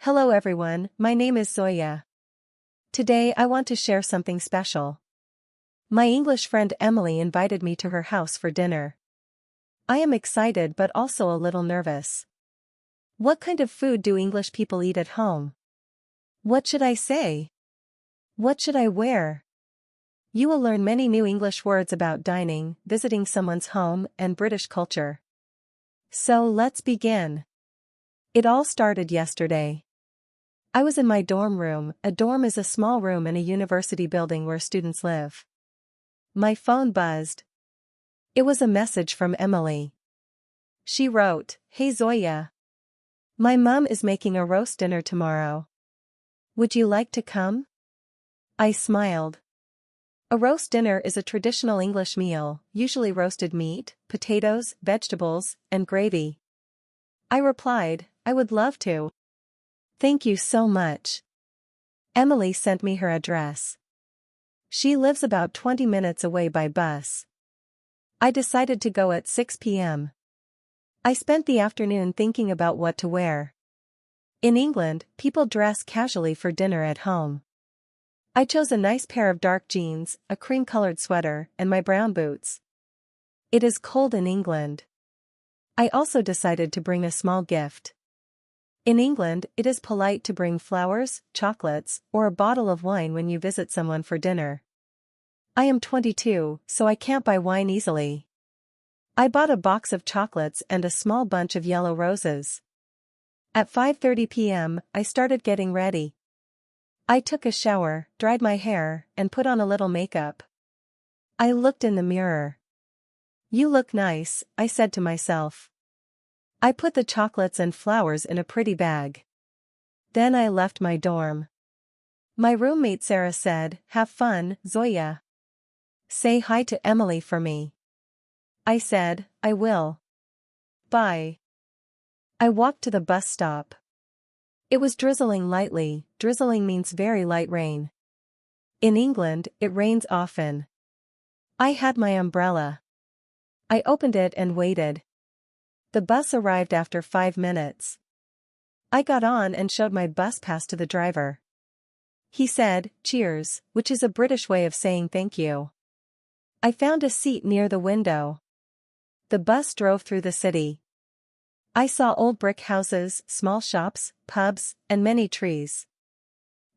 Hello everyone, my name is Zoya. Today I want to share something special. My English friend Emily invited me to her house for dinner. I am excited but also a little nervous. What kind of food do English people eat at home? What should I say? What should I wear? You will learn many new English words about dining, visiting someone's home, and British culture. So let's begin. It all started yesterday. I was in my dorm room. A dorm is a small room in a university building where students live. My phone buzzed. It was a message from Emily. She wrote, "Hey Zoya. My mum is making a roast dinner tomorrow. Would you like to come?" I smiled. A roast dinner is a traditional English meal, usually roasted meat, potatoes, vegetables, and gravy. I replied, "I would love to. Thank you so much." Emily sent me her address. She lives about 20 minutes away by bus. I decided to go at 6 p.m. I spent the afternoon thinking about what to wear. In England, people dress casually for dinner at home. I chose a nice pair of dark jeans, a cream-colored sweater, and my brown boots. It is cold in England. I also decided to bring a small gift. In England, it is polite to bring flowers, chocolates, or a bottle of wine when you visit someone for dinner. I am 22, so I can't buy wine easily. I bought a box of chocolates and a small bunch of yellow roses. At 5:30 p.m., I started getting ready. I took a shower, dried my hair, and put on a little makeup. I looked in the mirror. "You look nice," I said to myself. I put the chocolates and flowers in a pretty bag. Then I left my dorm. My roommate Sarah said, "Have fun, Zoya. Say hi to Emily for me." I said, "I will. Bye." I walked to the bus stop. It was drizzling lightly. Drizzling means very light rain. In England, it rains often. I had my umbrella. I opened it and waited. The bus arrived after 5 minutes. I got on and showed my bus pass to the driver. He said, "Cheers," which is a British way of saying thank you. I found a seat near the window. The bus drove through the city. I saw old brick houses, small shops, pubs, and many trees.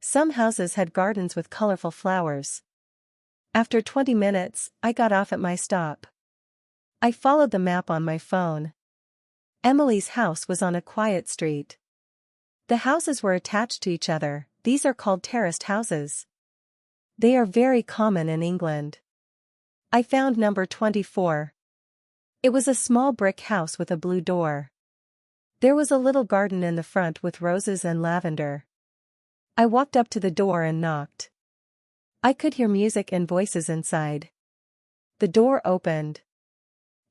Some houses had gardens with colorful flowers. After 20 minutes, I got off at my stop. I followed the map on my phone. Emily's house was on a quiet street. The houses were attached to each other. These are called terraced houses. They are very common in England. I found number 24. It was a small brick house with a blue door. There was a little garden in the front with roses and lavender. I walked up to the door and knocked. I could hear music and voices inside. The door opened.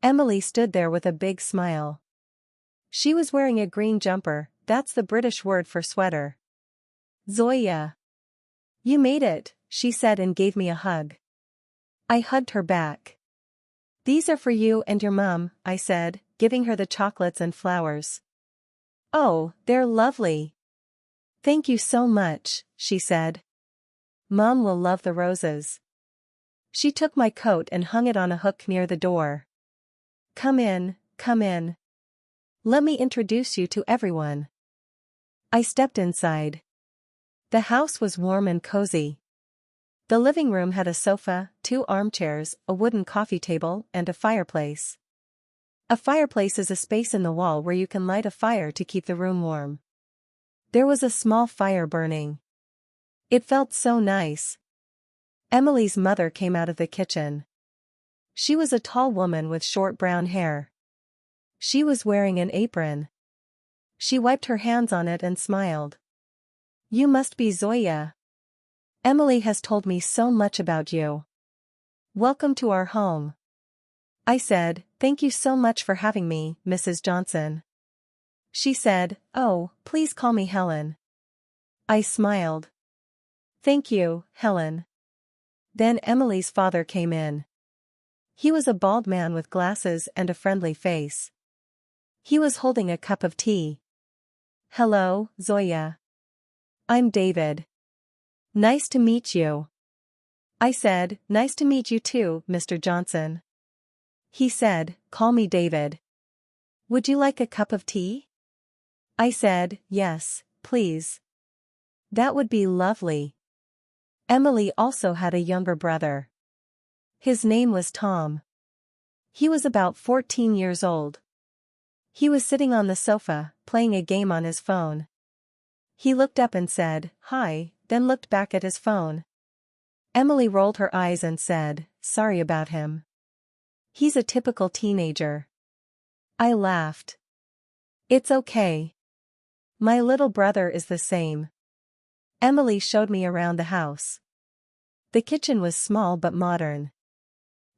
Emily stood there with a big smile. She was wearing a green jumper, that's the British word for sweater. "Zoya. You made it," she said and gave me a hug. I hugged her back. "These are for you and your mum," I said, giving her the chocolates and flowers. "Oh, they're lovely. Thank you so much," she said. "Mom will love the roses." She took my coat and hung it on a hook near the door. Come in, come in. Let me introduce you to everyone." I stepped inside. The house was warm and cozy. The living room had a sofa, 2 armchairs, a wooden coffee table, and a fireplace. A fireplace is a space in the wall where you can light a fire to keep the room warm. There was a small fire burning. It felt so nice. Emily's mother came out of the kitchen. She was a tall woman with short brown hair. She was wearing an apron. She wiped her hands on it and smiled. "You must be Zoya. Emily has told me so much about you. Welcome to our home." I said, "Thank you so much for having me, Mrs. Johnson." She said, "Oh, please call me Helen." I smiled. "Thank you, Helen." Then Emily's father came in. He was a bald man with glasses and a friendly face. He was holding a cup of tea. "Hello, Zoya. I'm David. Nice to meet you. I said, nice to meet you too, Mr. Johnson. He said, call me David. Would you like a cup of tea? I said, yes, please. That would be lovely. Emily also had a younger brother. His name was Tom. He was about 14 years old. He was sitting on the sofa, playing a game on his phone. He looked up and said, hi, then looked back at his phone. Emily rolled her eyes and said, sorry about him. He's a typical teenager. I laughed. It's okay. My little brother is the same. Emily showed me around the house. The kitchen was small but modern.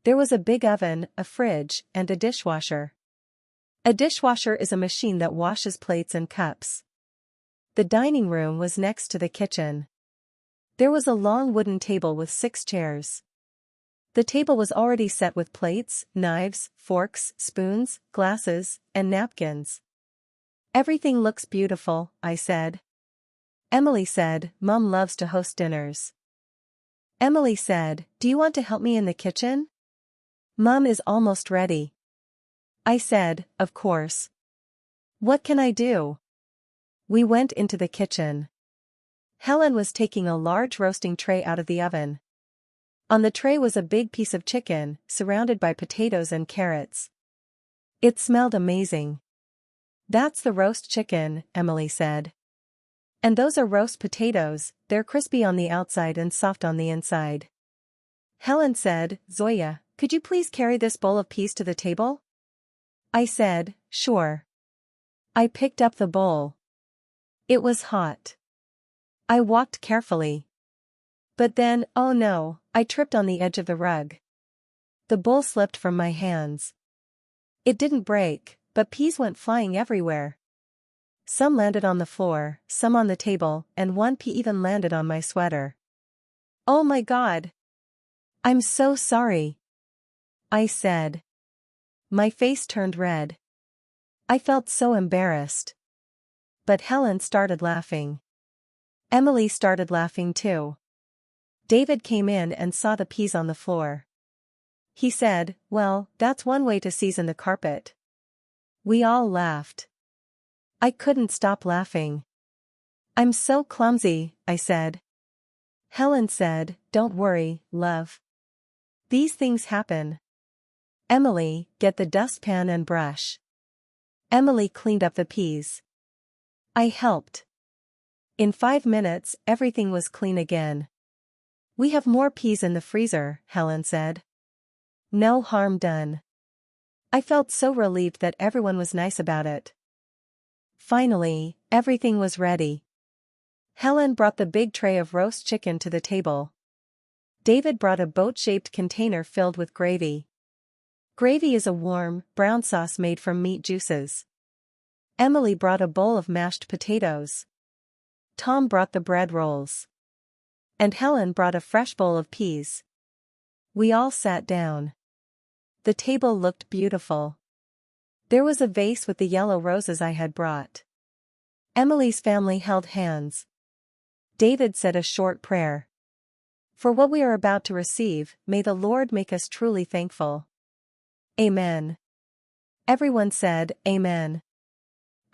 There was a big oven, a fridge, and a dishwasher. A dishwasher is a machine that washes plates and cups. The dining room was next to the kitchen. There was a long wooden table with 6 chairs. The table was already set with plates, knives, forks, spoons, glasses, and napkins. Everything looks beautiful, I said. Emily said, Mom loves to host dinners. Emily said, do you want to help me in the kitchen? Mom is almost ready. I said, of course. What can I do? We went into the kitchen. Helen was taking a large roasting tray out of the oven. On the tray was a big piece of chicken, surrounded by potatoes and carrots. It smelled amazing. That's the roast chicken, Emily said. And those are roast potatoes, they're crispy on the outside and soft on the inside. Helen said, Zoya, could you please carry this bowl of peas to the table? I said, sure. I picked up the bowl. It was hot. I walked carefully. But then, oh no, I tripped on the edge of the rug. The bowl slipped from my hands. It didn't break, but peas went flying everywhere. Some landed on the floor, some on the table, and one pea even landed on my sweater. Oh my God! I'm so sorry. I said. My face turned red. I felt so embarrassed. But Helen started laughing. Emily started laughing too. David came in and saw the peas on the floor. He said, well, that's one way to season the carpet. We all laughed. I couldn't stop laughing. I'm so clumsy, I said. Helen said, don't worry, love. These things happen. Emily, get the dustpan and brush. Emily cleaned up the peas. I helped. In 5 minutes, everything was clean again. We have more peas in the freezer, Helen said. No harm done. I felt so relieved that everyone was nice about it. Finally, everything was ready. Helen brought the big tray of roast chicken to the table. David brought a boat-shaped container filled with gravy. Gravy is a warm, brown sauce made from meat juices. Emily brought a bowl of mashed potatoes. Tom brought the bread rolls. And Helen brought a fresh bowl of peas. We all sat down. The table looked beautiful. There was a vase with the yellow roses I had brought. Emily's family held hands. David said a short prayer. For what we are about to receive, may the Lord make us truly thankful. Amen. Everyone said, Amen.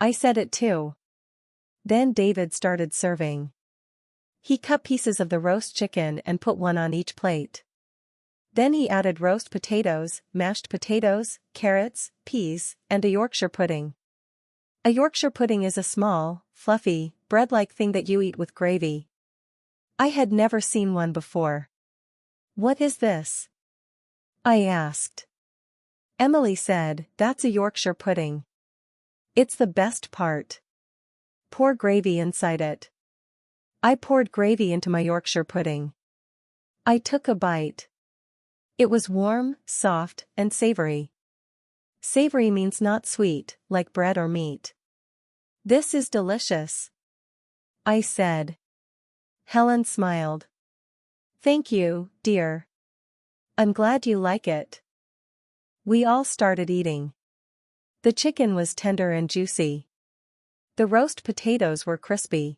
I said it too. Then David started serving. He cut pieces of the roast chicken and put one on each plate. Then he added roast potatoes, mashed potatoes, carrots, peas, and a Yorkshire pudding. A Yorkshire pudding is a small, fluffy, bread-like thing that you eat with gravy. I had never seen one before. What is this? I asked. Emily said, that's a Yorkshire pudding. It's the best part. Pour gravy inside it. I poured gravy into my Yorkshire pudding. I took a bite. It was warm, soft, and savory. Savory means not sweet, like bread or meat. This is delicious. I said. Helen smiled. Thank you, dear. I'm glad you like it. We all started eating. The chicken was tender and juicy. The roast potatoes were crispy.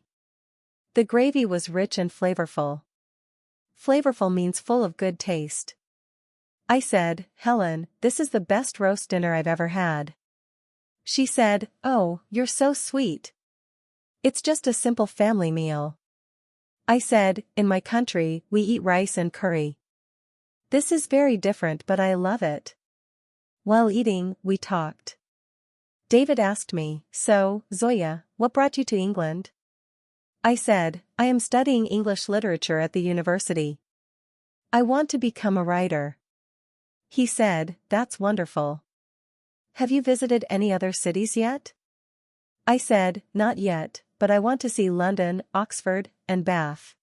The gravy was rich and flavorful. Flavorful means full of good taste. I said, Helen, this is the best roast dinner I've ever had. She said, oh, you're so sweet. It's just a simple family meal. I said, in my country, we eat rice and curry. This is very different, but I love it. While eating, we talked. David asked me, so, Zoya, what brought you to England? I said, I am studying English literature at the university. I want to become a writer. He said, that's wonderful. Have you visited any other cities yet? I said, not yet, but I want to see London, Oxford, and Bath.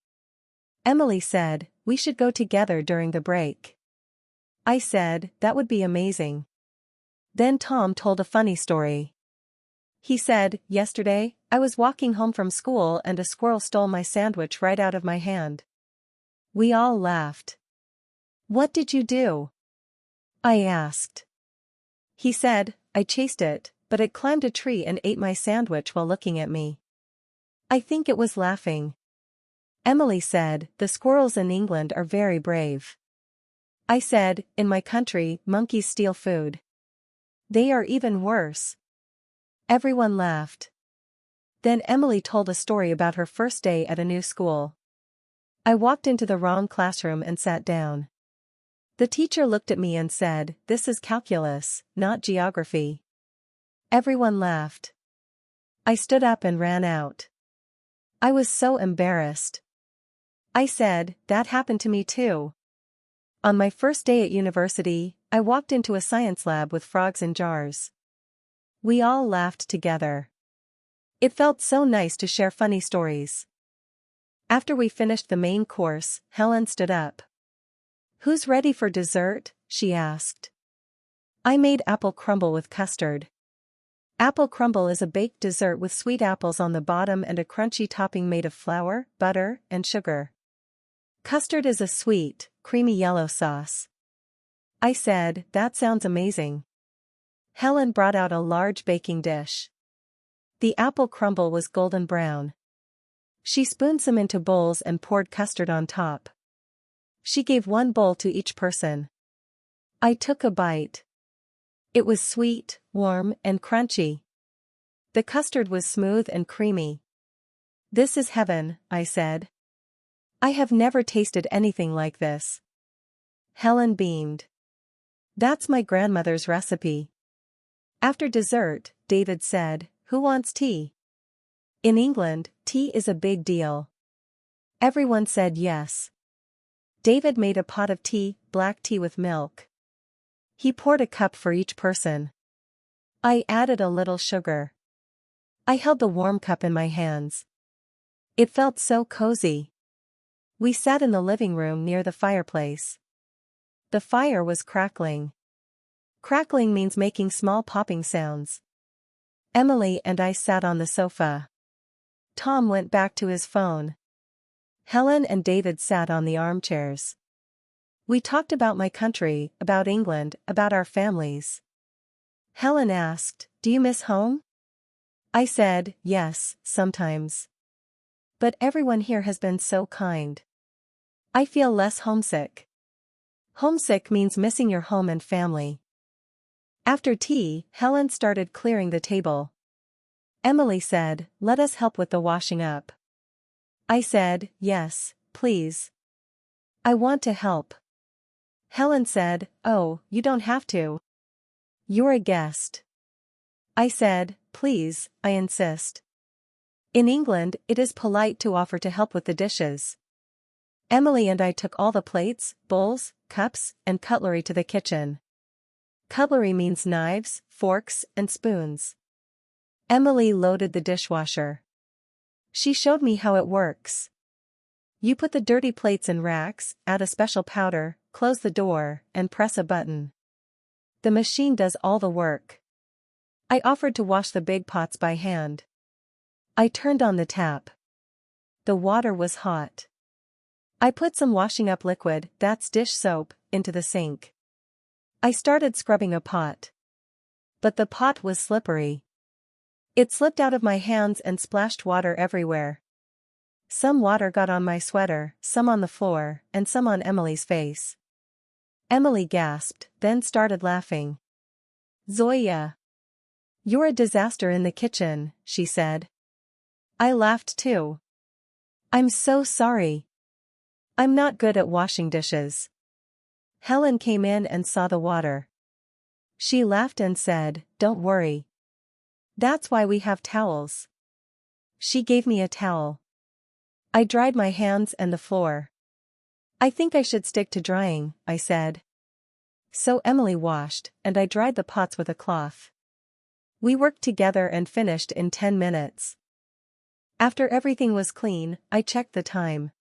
Emily said, we should go together during the break. I said, that would be amazing. Then Tom told a funny story. He said, yesterday, I was walking home from school and a squirrel stole my sandwich right out of my hand. We all laughed. What did you do? I asked. He said, I chased it, but it climbed a tree and ate my sandwich while looking at me. I think it was laughing. Emily said, the squirrels in England are very brave. I said, in my country, monkeys steal food. They are even worse. Everyone laughed. Then Emily told a story about her first day at a new school. I walked into the wrong classroom and sat down. The teacher looked at me and said, this is calculus, not geography. Everyone laughed. I stood up and ran out. I was so embarrassed. I said, that happened to me too. On my first day at university, I walked into a science lab with frogs in jars. We all laughed together. It felt so nice to share funny stories. After we finished the main course, Helen stood up. Who's ready for dessert? She asked. I made apple crumble with custard. Apple crumble is a baked dessert with sweet apples on the bottom and a crunchy topping made of flour, butter, and sugar. Custard is a sweet, creamy yellow sauce. I said, that sounds amazing. Helen brought out a large baking dish. The apple crumble was golden brown. She spooned some into bowls and poured custard on top. She gave one bowl to each person. I took a bite. It was sweet, warm, and crunchy. The custard was smooth and creamy. This is heaven, I said. I have never tasted anything like this. Helen beamed. That's my grandmother's recipe. After dessert, David said, who wants tea? In England, tea is a big deal. Everyone said yes. David made a pot of tea, black tea with milk. He poured a cup for each person. I added a little sugar. I held the warm cup in my hands. It felt so cozy. We sat in the living room near the fireplace. The fire was crackling. Crackling means making small popping sounds. Emily and I sat on the sofa. Tom went back to his phone. Helen and David sat on the armchairs. We talked about my country, about England, about our families. Helen asked, do you miss home? I said, yes, sometimes. But everyone here has been so kind. I feel less homesick. Homesick means missing your home and family. After tea, Helen started clearing the table. Emily said, let us help with the washing up. I said, yes, please. I want to help. Helen said, oh, you don't have to. You're a guest. I said, please, I insist. In England, it is polite to offer to help with the dishes. Emily and I took all the plates, bowls, cups, and cutlery to the kitchen. Cutlery means knives, forks, and spoons. Emily loaded the dishwasher. She showed me how it works. You put the dirty plates in racks, add a special powder, close the door, and press a button. The machine does all the work. I offered to wash the big pots by hand. I turned on the tap. The water was hot. I put some washing up liquid, that's dish soap, into the sink. I started scrubbing a pot. But the pot was slippery. It slipped out of my hands and splashed water everywhere. Some water got on my sweater, some on the floor, and some on Emily's face. Emily gasped, then started laughing. Zoya. You're a disaster in the kitchen, she said. I laughed too. I'm so sorry. I'm not good at washing dishes. Helen came in and saw the water. She laughed and said, Don't worry. That's why we have towels. She gave me a towel. I dried my hands and the floor. I think I should stick to drying, I said. So Emily washed, and I dried the pots with a cloth. We worked together and finished in 10 minutes. After everything was clean, I checked the time.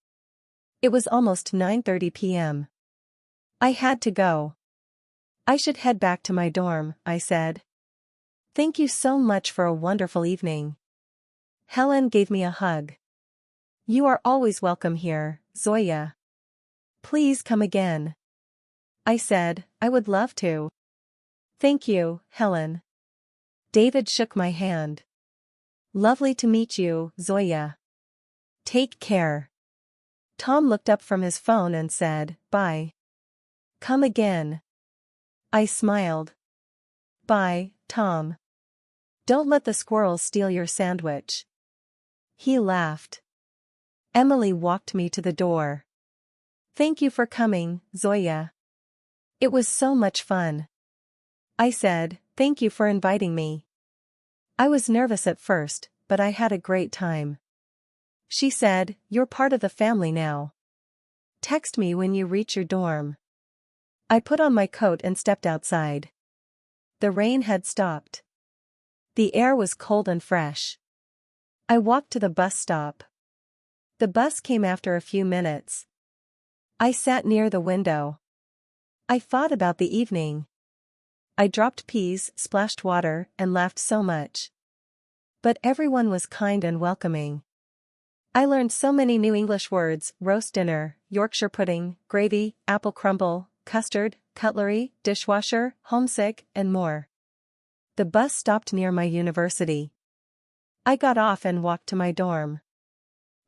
It was almost 9:30 p.m. I had to go. I should head back to my dorm, I said. Thank you so much for a wonderful evening. Helen gave me a hug. You are always welcome here, Zoya. Please come again. I said, I would love to. Thank you, Helen. David shook my hand. Lovely to meet you, Zoya. Take care. Tom looked up from his phone and said, Bye. Come again. I smiled. Bye, Tom. Don't let the squirrels steal your sandwich. He laughed. Emily walked me to the door. Thank you for coming, Zoya. It was so much fun. I said, thank you for inviting me. I was nervous at first, but I had a great time. She said, You're part of the family now. Text me when you reach your dorm. I put on my coat and stepped outside. The rain had stopped. The air was cold and fresh. I walked to the bus stop. The bus came after a few minutes. I sat near the window. I thought about the evening. I dropped peas, splashed water, and laughed so much. But everyone was kind and welcoming. I learned so many new English words: roast dinner, Yorkshire pudding, gravy, apple crumble, custard, cutlery, dishwasher, homesick, and more. The bus stopped near my university. I got off and walked to my dorm.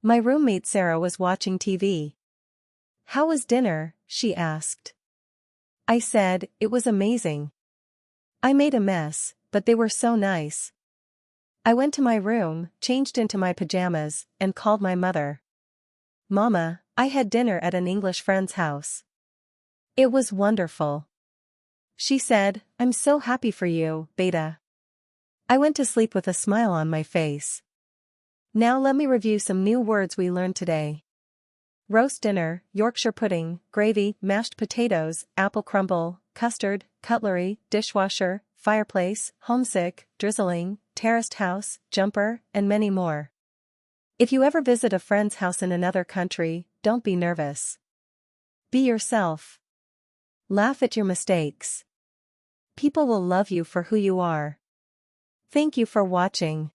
My roommate Sarah was watching TV. How was dinner? She asked. I said, it was amazing. I made a mess, but they were so nice. I went to my room, changed into my pajamas, and called my mother. Mama, I had dinner at an English friend's house. It was wonderful. She said, I'm so happy for you, Beta. I went to sleep with a smile on my face. Now let me review some new words we learned today. Roast dinner, Yorkshire pudding, gravy, mashed potatoes, apple crumble, custard, cutlery, dishwasher, fireplace, homesick, drizzling, terraced house, jumper, and many more. If you ever visit a friend's house in another country, don't be nervous. Be yourself. Laugh at your mistakes. People will love you for who you are. Thank you for watching.